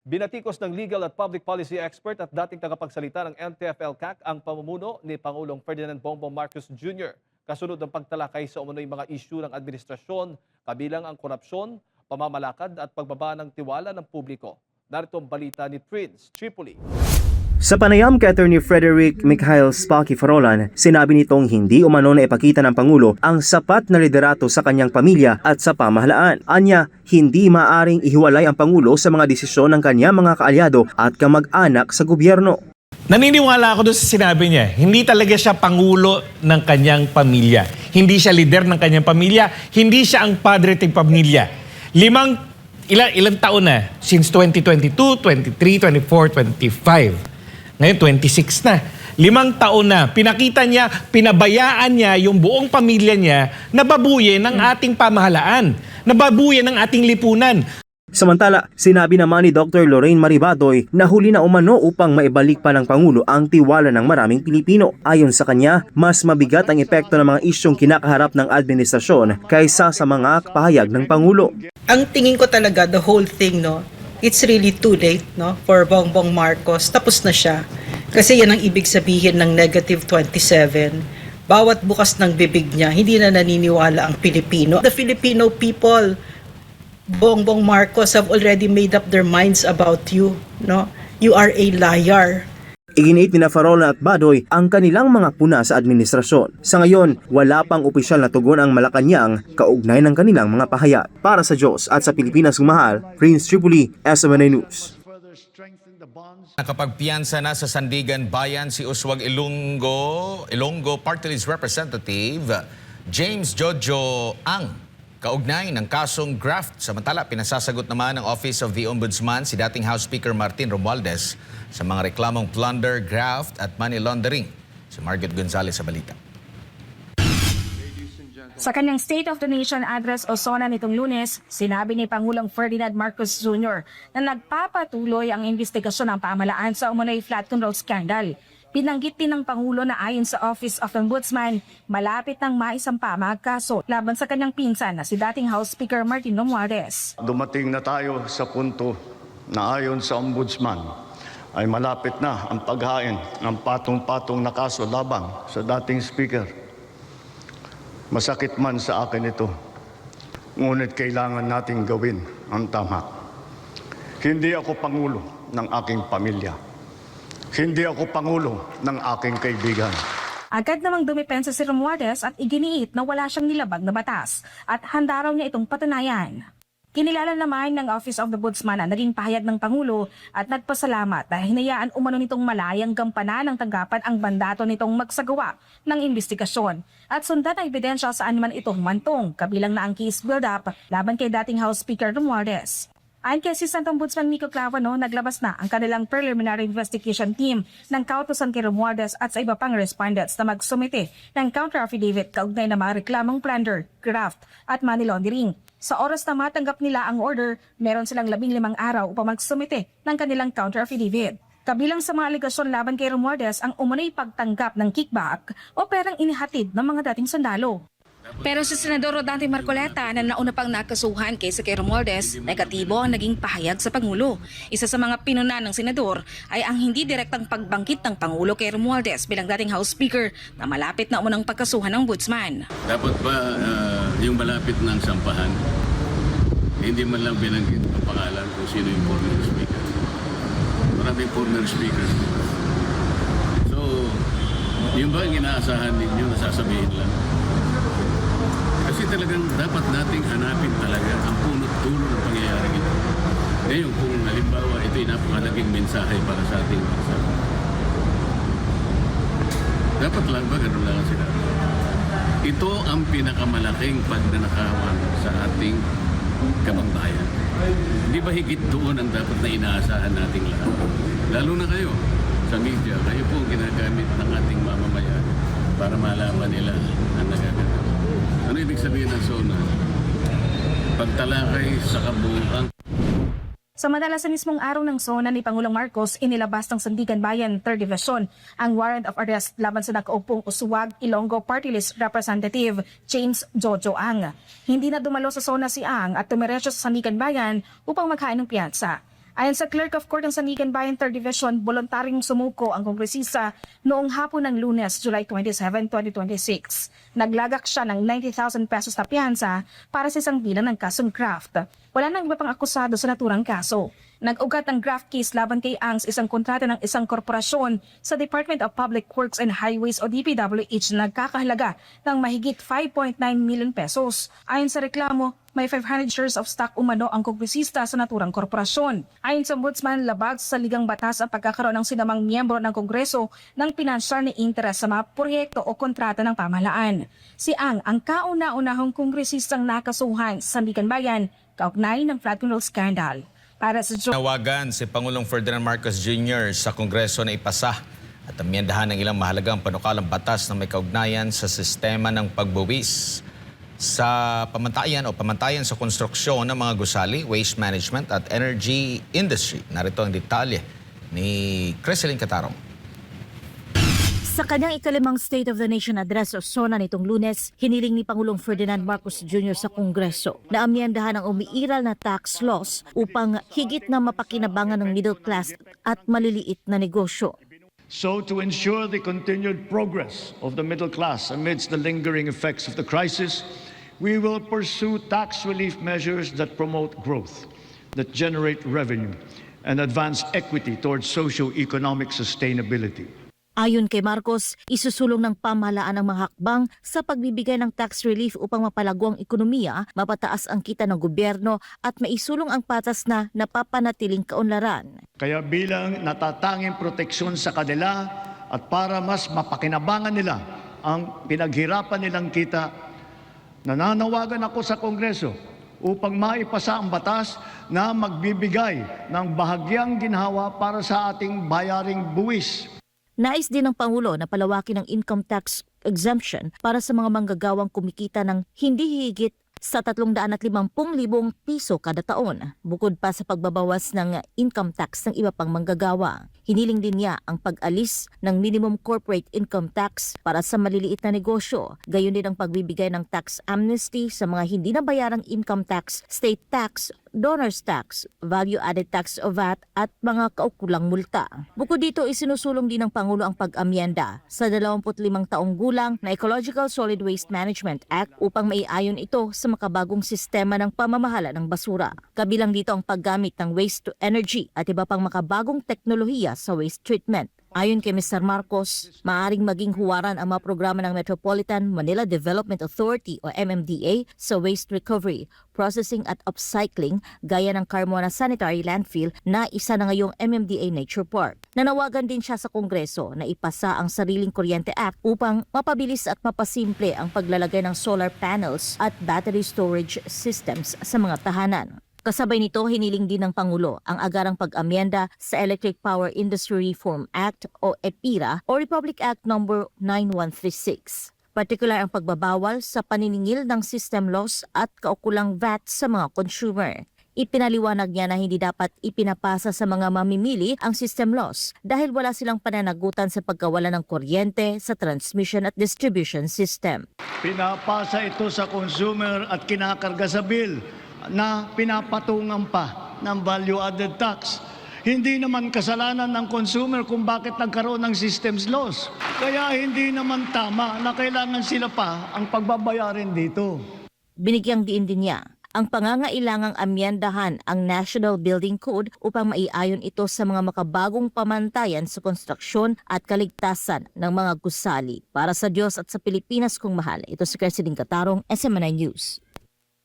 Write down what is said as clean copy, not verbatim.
Binatikos ng legal at public policy expert at dating tagapagsalita ng NTF-ELCAC ang pamumuno ni Pangulong Ferdinand Bongbong Marcos Jr. kasunod ng pagtalakay sa umunoy mga isyu ng administrasyon, kabilang ang korupsyon, pamamalakad at pagbaba ng tiwala ng publiko. Narito ang balita ni Prince Tripoli. Sa panayam kay Attorney Frederick Mikhail Spaky Farolan, sinabi nitong hindi umano na ipakita ng Pangulo ang sapat na liderato sa kanyang pamilya at sa pamahalaan. Anya, hindi maaring ihiwalay ang Pangulo sa mga desisyon ng kanyang mga kaalyado at kamag-anak sa gobyerno. Naniniwala ako doon sa sinabi niya. Hindi talaga siya pangulo ng kanyang pamilya. Hindi siya leader ng kanyang pamilya. Hindi siya ang padre ng pamilya. Ilang taon na? Since 2022, 23, 24, 25. Ngayon, 26 na. 5 taon na. Pinakita niya, pinabayaan niya yung buong pamilya niya na babuyin ng ating pamahalaan. Na babuyin ng ating lipunan. Samantala, sinabi naman ni Dr. Lorraine Maribadoy na huli na umano upang maibalik pa ng Pangulo ang tiwala ng maraming Pilipino. Ayon sa kanya, mas mabigat ang epekto ng mga isyong kinakaharap ng administrasyon kaysa sa mga pahayag ng Pangulo. Ang tingin ko talaga, the whole thing, no, it's really too late, no, for Bongbong Marcos. Tapos na siya. Kasi yan ang ibig sabihin ng negative 27. Bawat bukas ng bibig niya, hindi na naniniwala ang Pilipino. The Filipino people, Bongbong Marcos, have already made up their minds about you, no? You are a liar. Iginiit ni Farolan at Badoy ang kanilang mga puna sa administrasyon. Sa ngayon, wala pang opisyal na tugon ang Malacanang kaugnay ng kanilang mga pahayag. Para sa Diyos at sa Pilipinas kung mahal, Prince Tripoli, SMNA News. Nakapagpiyansa na sa Sandigan Bayan si Uswag Ilonggo Party List Representative James Jojo Ang kaugnay ng kasong graft. Samantala, pinasasagot naman ng Office of the Ombudsman si dating House Speaker Martin Romualdez sa mga reklamong plunder, graft at money laundering. Si Margaret Gonzalez sa balita. Sa kanyang State of the Nation address o SONA nitong Lunes, sinabi ni Pangulong Ferdinand Marcos Jr. na nagpapatuloy ang investigasyon ng pamahalaan sa umunoy flood control scandal. Binanggit din ng Pangulo na ayon sa Office of the Ombudsman, malapit nang maisampa mga kaso laban sa kanyang pinsan na si dating House Speaker Martin Romualdez. Dumating na tayo sa punto na ayon sa Ombudsman ay malapit na ang paghain ng patong-patong na kaso laban sa dating Speaker. Masakit man sa akin ito, ngunit kailangan nating gawin ang tama. Hindi ako Pangulo ng aking pamilya. Hindi ako Pangulo ng aking kaibigan. Agad namang dumipensa si Romualdez at iginiit na wala siyang nilabag na batas at handa raw niya itong patunayan. Kinilala naman ng Office of the Ombudsman na naging pahayag ng Pangulo at nagpasalamat dahil hinayaan umano nitong malayang gampanan ng tanggapan ang mandato nitong magsagawa ng investigasyon at sundan ang ebidensya saan man itong mantong, kabilang na ang case build-up laban kay dating House Speaker Romualdez. Ayon kay Assistant Ombudsman Mico Clavano, naglabas na ang kanilang preliminary investigation team ng kautusan kay Romualdez at sa iba pang respondents na magsumite ng counter-affidavit kaugnay na mga reklamong plunder, graft at money laundering. Sa oras na matanggap nila ang order, meron silang 15 araw upang magsumite ng kanilang counter-affidavit. Kabilang sa mga aligasyon laban kay Romualdez ang umunoy pagtanggap ng kickback o perang inihatid ng mga dating sundalo. Pero si Senador Rodante Marcoleta na nauna pang nakasuhan kaysa kay Romualdez, negatibo ang naging pahayag sa Pangulo. Isa sa mga pinuna ng Senador ay ang hindi direktang pagbangkit ng Pangulo kay Romualdez bilang dating House Speaker na malapit na umunang pagkasuhan ng Ombudsman. Dapat ba yung malapit ng sampahan, hindi man lang binanggit ang pangalan kung sino yung former speaker. Maraming former speaker. So, yung ba ang inaasahan ninyo na sasabihin lang? Kasi talagang dapat nating hanapin talaga ang punot-dulo ng pangyayaring ito. Ngayon, kung halimbawa ito'y napakalaging mensahe para sa ating bansa, dapat lang ba ganun lang sila? Ito ang pinakamalaking pagnanakawan sa ating kabangbayan. Hindi ba higit doon ang dapat na inaasahan nating lahat? Lalo na kayo sa media, kayo po ginagamit ng ating mamamayan para malaman nila ang nagagawa. Ano ibig sabihin ng SONA? Pagtalakay sa kabuuan. Samantala sa mismong araw ng SONA ni Pangulong Marcos, inilabas ng Sandigan Bayan 3rd Division ang warrant of arrest laban sa nakaupong Uswag Ilonggo Party List Representative James Jojo Ang. Hindi na dumalo sa SONA si Ang at tumiretso sa Sandigan Bayan upang maghain ng piyansa. Ayon sa Clerk of Court ng Sandigan Bayan 3rd Division, voluntaryong sumuko ang kongresista noong hapon ng Lunes, July 27, 2026. Naglagak siya ng 90,000 pesos na piyansa para sa isang bilang ng kasong graft. Wala nang iba pang akusado sa naturang kaso. Nag-ugat ng graft case laban kay Ang isang kontrata ng isang korporasyon sa Department of Public Works and Highways o DPWH na nagkakahalaga ng mahigit 5.9 million pesos. Ayon sa reklamo, may 500 shares of stock umano ang kongresista sa naturang korporasyon. Ayon sa ombudsman, labag sa ligang batas ang pagkakaroon ng sinamang miyembro ng Kongreso ng pinansyal na interes sa mga proyekto o kontrata ng pamahalaan. Si Ang kauna-unahong kongresistang nakasuhan sa Sandigan Bayan kaugnay ng flood control scandal. Para sa Nawagan si Pangulong Ferdinand Marcos Jr. sa Kongreso na ipasa at amyendahan ng ilang mahalagang panukalang batas na may kaugnayan sa sistema ng pagbuwis sa pamantayan sa konstruksyon ng mga gusali, waste management at energy industry. Narito ang detalye ni Creseline Catarong. Sa kanyang ikalimang State of the Nation Address o SONA nitong Lunes, hiniling ni Pangulong Ferdinand Marcos Jr. sa Kongreso na amyendahan ang umiiral na tax laws upang higit na mapakinabangan ng middle class at maliliit na negosyo. So to ensure the continued progress of the middle class amidst the lingering effects of the crisis, we will pursue tax relief measures that promote growth, that generate revenue, and advance equity towards socio-economic sustainability. Ayon kay Marcos, isusulong ng pamahalaan ang mga hakbang sa pagbibigay ng tax relief upang mapalago ang ekonomiya, mapataas ang kita ng gobyerno at maisulong ang patas na napapanatiling kaunlaran. Kaya bilang natatanging proteksyon sa kanila at para mas mapakinabangan nila ang pinaghirapan nilang kita, nananawagan ako sa Kongreso upang maipasa ang batas na magbibigay ng bahagyang ginhawa para sa ating bayaring buwis. Nais din ng Pangulo na palawakin ang income tax exemption para sa mga manggagawang kumikita ng hindi higit sa 350,000 piso kada taon, bukod pa sa pagbabawas ng income tax ng iba pang manggagawa. Hiniling din niya ang pag-alis ng minimum corporate income tax para sa maliliit na negosyo, gayon din ang pagbibigay ng tax amnesty sa mga hindi nabayarang income tax, state tax, donor's tax, value-added tax o VAT at mga kaukulang multa. Bukod dito, isinusulong din ng Pangulo ang pag-amyenda sa 25 taong gulang na Ecological Solid Waste Management Act upang maiayon ito sa makabagong sistema ng pamamahala ng basura. Kabilang dito ang paggamit ng waste to energy at iba pang makabagong teknolohiya sa waste treatment. Ayon kay Mr. Marcos, maaaring maging huwaran ang mga programa ng Metropolitan Manila Development Authority o MMDA sa waste recovery, processing at upcycling gaya ng Carmona Sanitary Landfill na isa na ngayong MMDA Nature Park. Nanawagan din siya sa Kongreso na ipasa ang Sariling Kuryente Act upang mapabilis at mapasimple ang paglalagay ng solar panels at battery storage systems sa mga tahanan. Kasabay nito, hiniling din ng Pangulo ang agarang pag-amyenda sa Electric Power Industry Reform Act o EPIRA o Republic Act No. 9136. Partikular ang pagbabawal sa paniningil ng system loss at kaukulang VAT sa mga consumer. Ipinaliwanag niya na hindi dapat ipinapasa sa mga mamimili ang system loss dahil wala silang pananagutan sa pagkawala ng kuryente sa transmission at distribution system. Pinapasa ito sa consumer at kinakarga sa bill na pinapatungan pa ng value-added tax. Hindi naman kasalanan ng consumer kung bakit nagkaroon ng systems loss. Kaya hindi naman tama na kailangan sila pa ang pagbabayarin dito. Binigyang diin din niya ang pangangailangang amyendahan ang National Building Code upang maiayon ito sa mga makabagong pamantayan sa konstruksyon at kaligtasan ng mga gusali. Para sa Diyos at sa Pilipinas kong mahal, ito si Creseline Catarong, SMNI News.